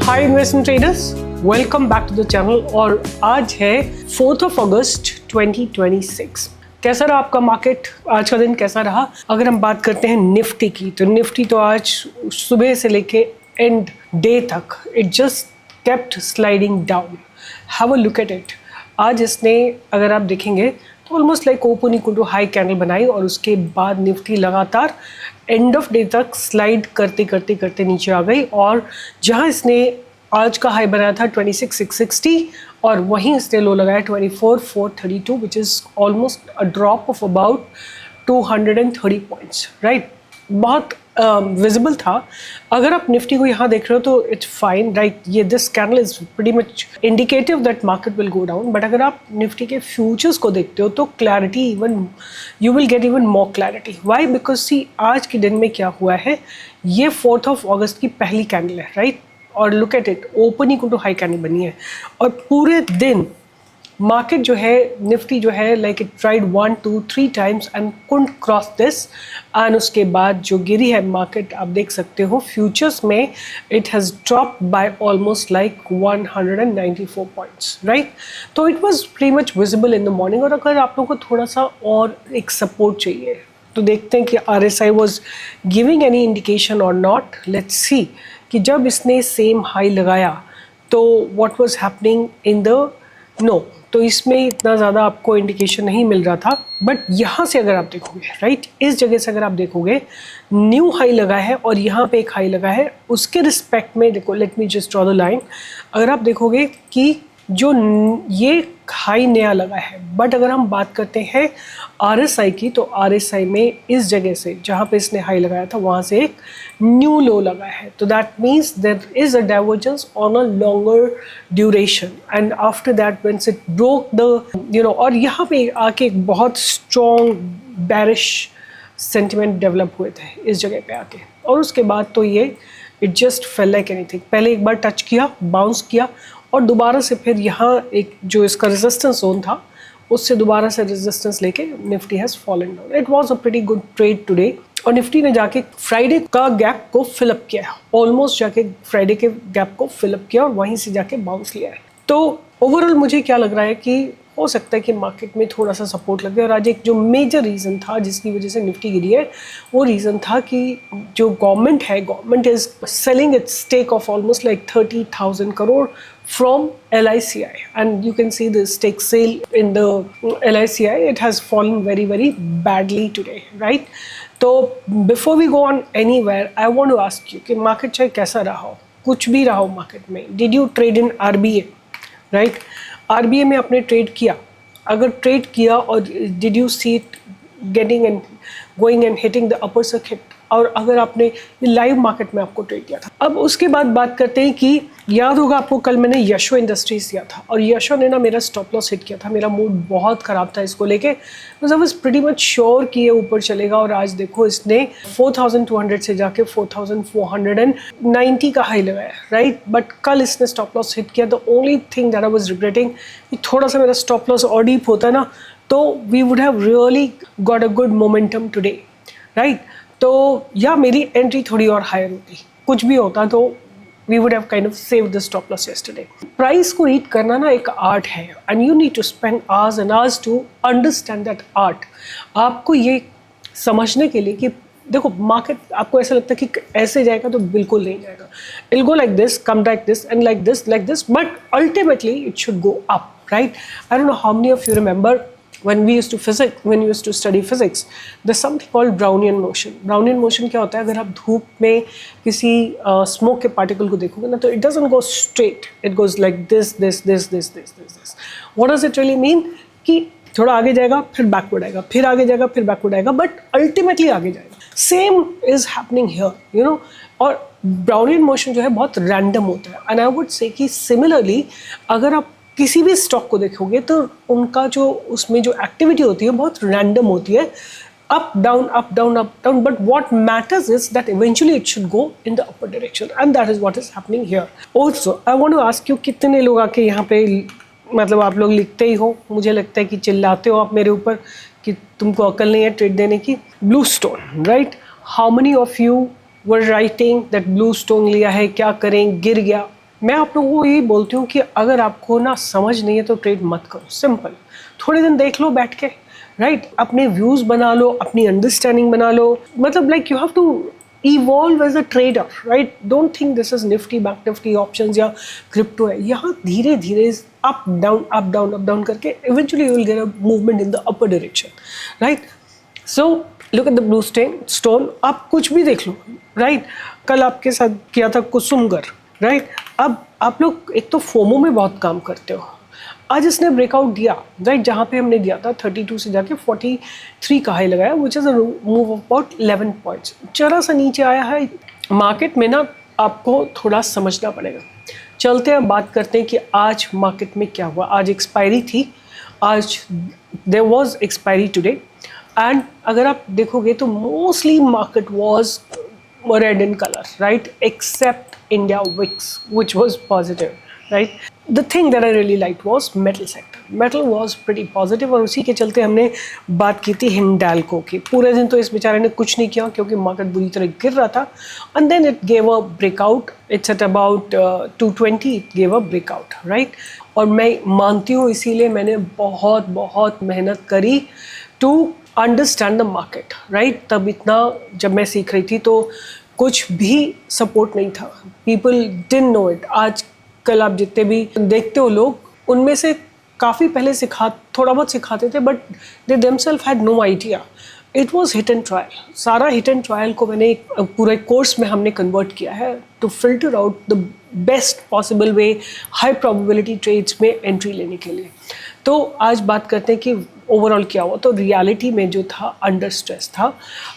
Hi investment traders, welcome back to the channel. और आज है 4 अगस्त 2026। कैसा रहा आपका मार्केट? आज का दिन कैसा रहा? अगर हम बात करते हैं निफ्टी की, तो निफ्टी तो आज सुबह से लेके एंड डे तक it just kept sliding down. Have a look at it. आज इसने, अगर आप देखेंगे तो almost like open equal to high candle बनाई और उसके बाद निफ्टी लगातार एंड ऑफ डे तक स्लाइड करते करते करते नीचे आ गई। और जहां इसने आज का हाई बनाया था 26,660 और वहीं इसने लो लगाया 24,432, which is almost a drop of about 230 points, right. बहुत विजिबल था। अगर आप निफ्टी को यहाँ देख रहे हो तो इट्स फाइन, राइट। ये this candle is pretty much indicative that market will go down. But अगर आप निफ्टी के फ्यूचर्स को देखते हो तो clarity, even you will get even more clarity. Why? Because see, आज के दिन में क्या हुआ है, ये 4 अगस्त की पहली कैंडल है, राइट। और look at it, open equal to high candle बनी है और पूरे दिन मार्केट जो है, निफ्टी जो है, like it tried 1 2 3 times and couldn't cross this. And उसके बाद जो गिरी है मार्केट, आप देख सकते हो फ्यूचर्स में it has drop by almost like 194 points, right. तो it was pretty much visible in the morning. और अगर आप लोगों को थोड़ा सा और एक सपोर्ट चाहिए तो देखते हैं कि RSI was giving any indication और नॉट। लेट्स सी कि जब इसने सेम हाई लगाया तो what was happening in the no, तो इसमें इतना ज़्यादा आपको इंडिकेशन नहीं मिल रहा था। बट यहाँ से अगर आप देखोगे, राइट, इस जगह से अगर आप देखोगे, न्यू हाई लगा है और यहाँ पे एक हाई लगा है। उसके रिस्पेक्ट में देखो, let me just draw the line. अगर आप देखोगे कि जो ये हाई नया लगा है, बट अगर हम बात करते हैं RSI की, तो RSI में इस जगह से जहाँ पे इसने हाई लगाया था वहाँ से एक न्यू लो लगा है। तो that means there is a divergence on a longer duration and after that when it broke the और यहाँ पे आके एक बहुत स्ट्रॉन्ग बैरिश सेंटिमेंट डेवलप हुए थे इस जगह पे आके। और उसके बाद तो ये it just fail like anything. पहले एक बार टच किया, बाउंस किया और दोबारा से फिर यहाँ एक जो इसका रेजिस्टेंस जोन था उससे दोबारा से रेजिस्टेंस लेके Nifty has fallen down. It was a pretty good trade today. और निफ्टी ने जाके फ्राइडे का गैप को फिलअप किया, ऑलमोस्ट जाके फ्राइडे के गैप को फिलअप किया और वहीं से जाके बाउंस लिया है। तो ओवरऑल मुझे क्या लग रहा है कि हो सकता है कि मार्केट में थोड़ा सा सपोर्ट लगे। और आज एक जो मेजर रीज़न था जिसकी वजह से निफ्टी गिरी है, वो रीज़न था कि जो गवर्नमेंट है, government is selling its stake of almost like 30,000 crore from LICI, and you can see the stake sale in the LICI. It has fallen very, very badly today, right? So before we go on anywhere, I want to ask you कि market चाहे कैसा रहा हो, कुछ भी रहा हो market में, did you trade in RBA, right? RBA में आपने ट्रेड किया, अगर ट्रेड किया और did you see it getting and going and hitting the upper circuit, और अगर आपने लाइव मार्केट में आपको ट्रेड किया था। अब उसके बाद बात करते हैं कि याद होगा आपको, कल मैंने यशो इंडस्ट्रीज दिया था और यशो ने ना मेरा स्टॉप लॉस हिट किया था। मेरा मूड बहुत ख़राब था इसको लेके, because I was pretty much sure कि ये ऊपर चलेगा। और आज देखो इसने 4,200 से जाके 4,490 का हाई लगाया, राइट। बट कल इसने स्टॉप लॉस हिट किया। The only thing that I was regretting कि थोड़ा सा मेरा स्टॉप लॉस और डीप होता ना, तो we would have really got a good momentum today, right. तो या मेरी एंट्री थोड़ी और हायर होती, कुछ भी होता तो we would have kind of saved the stop loss yesterday. Price को रीड करना ना एक आर्ट है and you need to spend hours and hours to understand that art. आपको ये समझने के लिए कि देखो, मार्केट आपको ऐसा लगता है कि ऐसे जाएगा तो बिल्कुल नहीं जाएगा। It will go like this, come like this and like this, but ultimately it should go up, right. I don't know how many of you remember when we used to study physics, there's something called Brownian motion. Brownian motion क्या होता है? अगर आप धूप में किसी smoke के particle को देखोगे ना, तो it doesn't go straight, it goes like this. What does it really mean? कि थोड़ा आगे जाएगा, फिर बैकवर्ड आएगा, फिर आगे जाएगा, फिर बैकवर्ड आएगा, बट अल्टीमेटली आगे जाएगा। Same is happening here, you know. और ब्राउनियन मोशन जो है बहुत रैंडम होता है एंड आई वुड से कि सिमिलरली अगर आप किसी भी स्टॉक को देखोगे तो उनका जो उसमें जो एक्टिविटी होती है बहुत रैंडम होती है, up down up down up down, but what matters is that eventually it should go in the upper direction and that is what is happening here. Also I want to ask you, कितने लोग आके यहाँ पे, मतलब आप लोग लिखते ही हो, मुझे लगता है कि चिल्लाते हो आप मेरे ऊपर कि तुमको अकल नहीं है ट्रेड देने की। Blue stone, right, how many of you were writing that blue stone लिया है, क्या करें, गिर गया, मैं आप लोगों को यही बोलती हूँ कि अगर आपको ना समझ नहीं है तो ट्रेड मत करो, सिंपल। थोड़े दिन देख लो बैठ के, राइट? अपने व्यूज़ बना लो, अपनी अंडरस्टैंडिंग बना लो, मतलब like you have to evolve as a trader, right? Don't think this is Nifty, bank Nifty, options या क्रिप्टो है। यहाँ धीरे धीरे up down up down up down करके eventually you will get a movement in the upper direction, right? So look at the blue stone, आप कुछ भी देख लो, राइट? कल आपके साथ किया था कुसुमगर, राइट? अब आप लोग एक तो फोमो में बहुत काम करते हो। आज इसने ब्रेकआउट दिया, राइट? जहाँ पे हमने दिया था 32 से जाके 43 का हाई लगाया, which is a move of about 11 points. जरा सा नीचे आया है। मार्केट में ना आपको थोड़ा समझना पड़ेगा। चलते हैं, बात करते हैं कि आज मार्केट में क्या हुआ। आज एक्सपायरी थी, आज there was expiry today, and अगर आप देखोगे तो mostly market was red in color, right? Except India VIX, which was positive, right? The thing that I really liked was metal sector. Metal was pretty positive, और उसी के चलते हमने बात की थी हिंडाल्को की। पूरे दिन तो इस बेचारे ने कुछ नहीं किया क्योंकि मार्केट बुरी तरह गिर रहा था, and then it gave a breakout. It's at about 220, it gave a breakout, right? और मैं मानती हूँ, इसीलिए मैंने बहुत बहुत मेहनत करी to understand the market, right? तब इतना जब मैं सीख रही थी तो कुछ भी सपोर्ट नहीं था, पीपल डिडंट नो इट। आज कल आप जितने भी देखते हो लोग, उनमें से काफ़ी पहले थोड़ा बहुत सिखाते थे, but they themselves had no idea. It was hit and trial. सारा हिट एंड ट्रायल को मैंने पूरे कोर्स में हमने कन्वर्ट किया है to filter out the best possible way high probability trades में एंट्री लेने के लिए। तो आज बात करते हैं कि ओवरऑल क्या हुआ। तो रियलिटी में जो था अंडर स्ट्रेस था।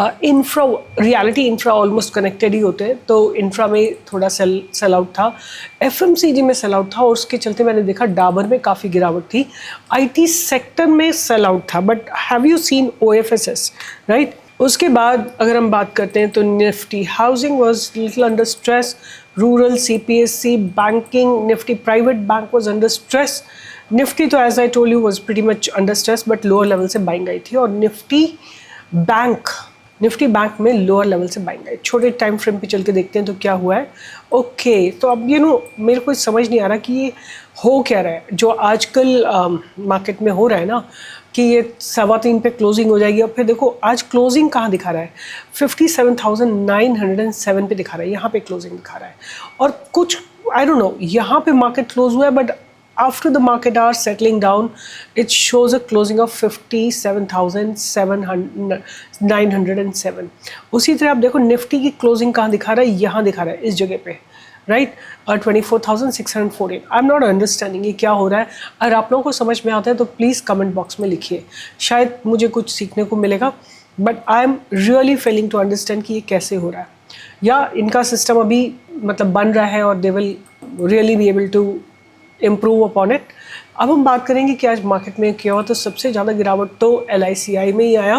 रियलिटी इंफ्रा ऑलमोस्ट कनेक्टेड ही होते हैं, तो इंफ्रा में थोड़ा सेल आउट था, एफएमसीजी में सेल आउट था, और उसके चलते मैंने देखा डाबर में काफ़ी गिरावट थी। आईटी सेक्टर में सेल आउट था, but have you seen OFSS, right? उसके बाद अगर हम बात करते हैं तो Nifty housing was little under stress, rural, CPSC, banking, Nifty private bank was under stress. Nifty तो as I told you was pretty much under stress, but lower level से बाइंग आई थी, और निफ्टी बैंक में lower level से buying आई। छोटे time frame पे चल के देखते हैं तो क्या हुआ है। ओके, तो अब मेरे को समझ नहीं आ रहा कि ये हो क्या रहा है जो आजकल मार्केट में हो रहा है ना, कि ये 3:15 पे क्लोजिंग हो जाएगी। और फिर देखो आज क्लोजिंग कहाँ दिखा रहा है, 57,907 पे दिखा रहा है, यहाँ पे क्लोजिंग दिखा रहा है। और कुछ आई डोंट नो यहाँ पे मार्केट क्लोज हुआ है, but after the market hours settling down, it shows a closing of 57,907. उसी तरह आप देखो निफ्टी की क्लोजिंग कहाँ दिखा रहा है, यहाँ दिखा रहा है इस जगह पे, right? 24,614. I am not understanding ये क्या हो रहा है। अगर आप लोगों को समझ में आता है तो प्लीज़ कमेंट बॉक्स में लिखिए, शायद मुझे कुछ सीखने को मिलेगा, but I am really failing to understand कि ये कैसे हो रहा है, या इनका सिस्टम अभी मतलब बन रहा है और they will really be able to improve upon it. अब हम बात करेंगे कि आज मार्केट में क्या हुआ। तो सबसे ज़्यादा गिरावट तो LICI में ही आया।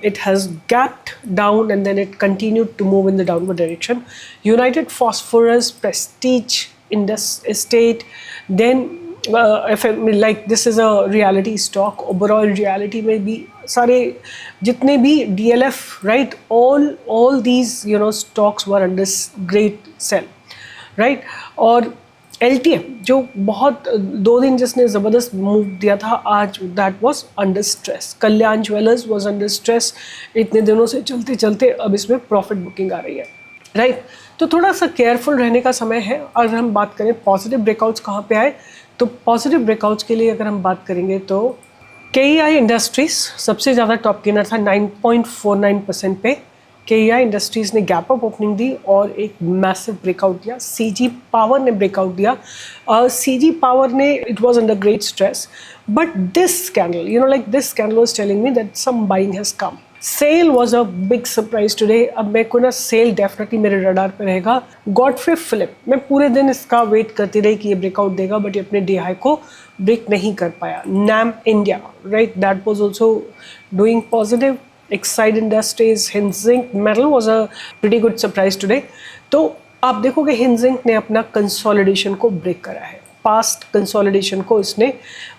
It has gapped down and then it continued to move in the downward direction. United phosphorus, prestige estate, then like this is a reality stock. Overall reality में भी सारे जितने भी DLF, right, all these stocks were under great sale, right? और LTM जो बहुत 2 दिन जिसने ज़बरदस्त मूव दिया था, आज that was under stress. Kalyan jewellers was under stress. इतने दिनों से चलते चलते अब इसमें प्रॉफिट बुकिंग आ रही है, राइट? तो थोड़ा सा केयरफुल रहने का समय है। अगर हम बात करें पॉजिटिव ब्रेकआउट्स कहाँ पे आए, तो पॉजिटिव ब्रेकआउट्स के लिए अगर हम बात करेंगे तो KEI इंडस्ट्रीज सबसे ज़्यादा टॉप गेनर था 9.49% पे। KEI इंडस्ट्रीज़ ने गैप अप ओपनिंग दी और एक मैसिव ब्रेकआउट दिया। CG पावर ने ब्रेकआउट दिया। CG पावर ने it was under great stress, but this candle like this candle was telling me that some buying has come. Sale was a big surprise today. अब मेरे को ना cell definitely मेरे radar पे रहेगा। Godfrey Philip, मैं पूरे दिन इसका वेट करती रही कि ये ब्रेकआउट देगा, बट ये अपने डे हाई को ब्रेक नहीं कर पाया। NAM India, right, that was also doing positive. Exide Industries, Hinzink Metal was a pretty good surprise today. तो आप देखोगे हिंजिंक ने अपना कंसोलिडेशन को ब्रेक करा है। पास्ट कंसोलिडेशन को इसने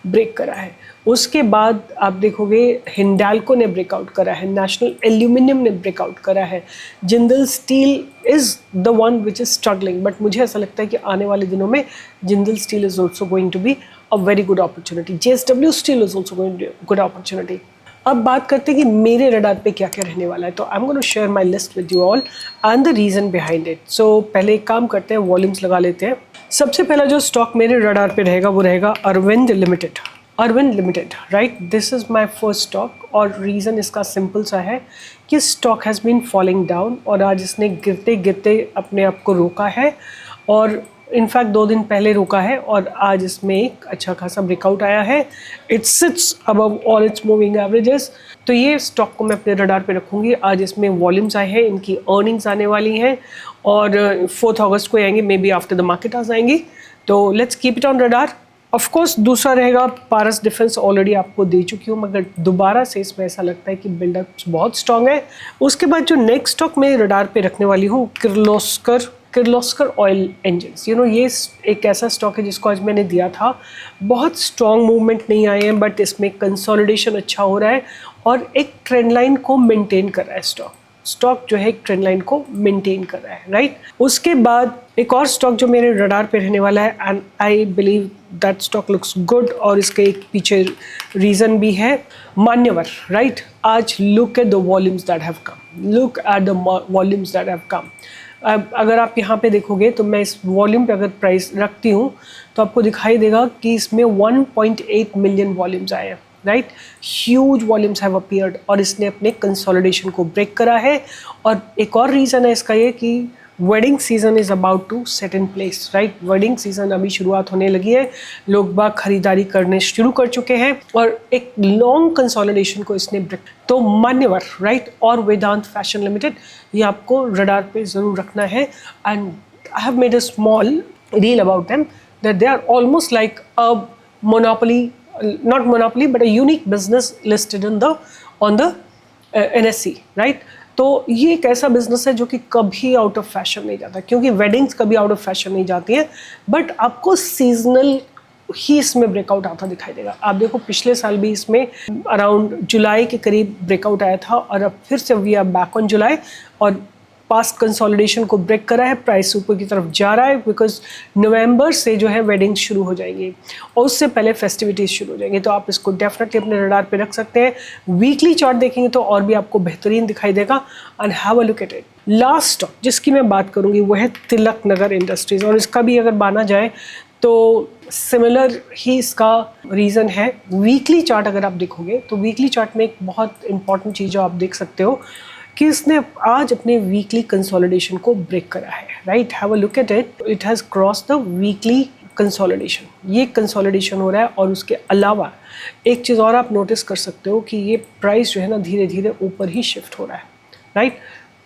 ब्रेक करा है। उसके बाद आप देखोगे हिंडाल्को ने ब्रेकआउट करा है, नेशनल एल्यूमिनियम ने ब्रेकआउट करा है, Jindal steel is the one which is struggling, but मुझे ऐसा लगता है कि आने वाले दिनों में Jindal steel is also going to be a very good opportunity. JSW steel is also going to good opportunity. अब बात करते हैं कि मेरे रडार पे क्या क्या रहने वाला है, तो I am going to share my list with you all and the reason behind it. So पहले एक काम करते हैं, वॉल्यूम्स लगा लेते हैं। सबसे पहला जो स्टॉक मेरे रडार पे रहेगा वो रहेगा Arvind limited. Arvind limited, right, this is my first stock और रीज़न इसका सिंपल सा है कि stock has been falling down और आज इसने गिरते गिरते अपने आप को रोका है और इनफैक्ट 2 दिन पहले रोका है और आज इसमें एक अच्छा खासा ब्रेकआउट आया है। It sits above all it's moving averages. तो ये स्टॉक को मैं अपने रडार पे रखूँगी। आज इसमें वॉल्यूम्स आए हैं, इनकी अर्निंग्स आने वाली हैं और 4 अगस्त को आएंगे, may be after the market आज आएंगी। तो let's keep it on radar. Of course दूसरा रहेगा पारस डिफेंस, ऑलरेडी आपको दे चुकी हूँ मगर दोबारा से इसमें ऐसा लगता है कि बिल्डअप बहुत स्ट्रॉन्ग है। उसके बाद जो नेक्स्ट स्टॉक मैं रडार पे रखने वाली हूँ किर्लोस्कर ऑयल इंजन्स। ये एक ऐसा स्टॉक है जिसको आज मैंने दिया था, बहुत स्ट्रॉन्ग मूवमेंट नहीं आए हैं बट इसमें कंसोलिडेशन अच्छा हो रहा है और एक ट्रेंड लाइन को मेंटेन कर रहा है स्टॉक जो है एक ट्रेंड लाइन को मेंटेन कर रहा है, राइट। उसके बाद एक और स्टॉक जो मेरे रडार पे रहने वाला है and I believe that stock looks good और इसके एक पीछे रीज़न भी है, मान्यवर, राइट। आज look at the volumes that have come. अगर आप यहाँ पे देखोगे तो मैं इस वॉल्यूम पे अगर प्राइस रखती हूँ तो आपको दिखाई देगा कि इसमें 1.8 मिलियन वॉल्यूम्स आए हैं, right. Huge volumes have appeared और इसने अपने कंसोलिडेशन को ब्रेक करा है। और एक और रीज़न है इसका ये कि wedding season is about to set in place, right. Wedding season अभी शुरुआत होने लगी है, लोग बाग खरीदारी करने शुरू कर चुके हैं और एक लॉन्ग कंसोलिडेशन को इसने ब्रेक। तो मान्यवर, राइट, और वेदांत फैशन लिमिटेड, ये आपको रडार पे ज़रूर रखना है। And I have made a small reel about them that they are almost like a monopoly, not monopoly but a unique business listed on the NSE, right। तो ये एक ऐसा बिजनेस है जो कि कभी आउट ऑफ फैशन नहीं जाता, क्योंकि वेडिंग्स कभी आउट ऑफ फैशन नहीं जाती हैं बट आपको सीजनल ही इसमें ब्रेकआउट आता दिखाई देगा। आप देखो पिछले साल भी इसमें अराउंड जुलाई के करीब ब्रेकआउट आया था और अब फिर से we are back on July और पास्ट कंसोलिडेशन को ब्रेक करा है, प्राइस ऊपर की तरफ जा रहा है बिकॉज नवंबर से जो है वेडिंग्स शुरू हो जाएंगी और उससे पहले फेस्टिविटीज़ शुरू हो जाएंगी। तो आप इसको डेफिनेटली अपने रडार पे रख सकते हैं। वीकली चार्ट देखेंगे तो और भी आपको बेहतरीन दिखाई देगा and have a look at it. Last stock जिसकी मैं बात करूँगी वो है तिलक नगर इंडस्ट्रीज़ और इसका भी अगर माना जाए तो सिमिलर ही इसका रीज़न है। वीकली चार्ट अगर आप देखोगे तो वीकली चार्ट में एक बहुत इंपॉर्टेंट चीज़ जो आप देख सकते हो कि इसने आज अपने वीकली कंसोलिडेशन को ब्रेक करा है, right. Have a look at it, it has cross the weekly consolidation. ये कंसोलिडेशन हो रहा है और उसके अलावा एक चीज़ और आप नोटिस कर सकते हो कि ये प्राइस जो है ना धीरे धीरे ऊपर ही शिफ्ट हो रहा है, राइट।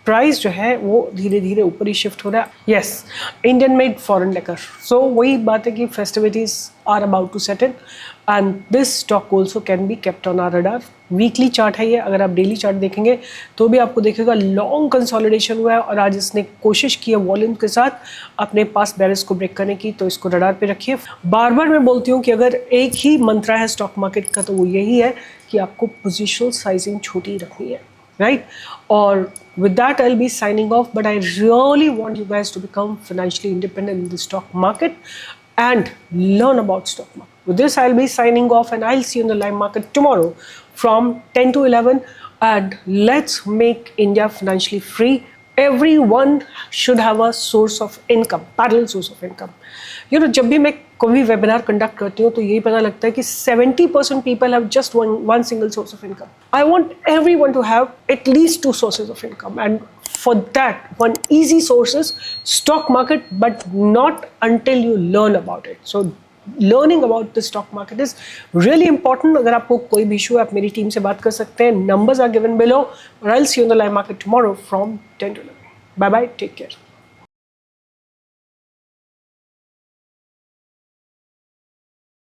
प्राइस जो है वो धीरे धीरे ऊपर ही शिफ्ट हो रहा है। यस, इंडियन मेड फॉरेन लेकर। सो वही बात है कि festivities are about to set in and this stock also can be kept on our radar. Weekly chart है ये, अगर आप डेली चार्ट देखेंगे तो भी आपको देखेगा लॉन्ग कंसोलिडेशन हुआ है और आज इसने कोशिश की है वॉल्यूम के साथ अपने पास बैरिस को ब्रेक करने की, तो इसको रडार पे रखिए। बार बार मैं बोलती हूँ कि अगर एक ही मंत्रा है स्टॉक मार्केट का तो वो यही है कि आपको पोजिशनल साइजिंग छोटी रखनी है, right? Or with that, I'll be signing off. But I really want you guys to become financially independent in the stock market and learn about stock market. With this, I'll be signing off and I'll see you in the live market tomorrow from 10 to 11. And let's make India financially free. Everyone should have a source of income, parallel source of income. You know, जब भी मैं कोई webinar conduct करती हूँ तो यही पता लगता है कि 70% people have just one single source of income. I want everyone to have at least 2 sources of income, and for that one easy source is stock market, but not until you learn about it. So learning about the stock market is really important. अगर आपको कोई भी issue है आप मेरी team से बात कर सकते हैं. Numbers are given below. Or I'll see you in the live market tomorrow from 10 to 11. Bye bye. Take care.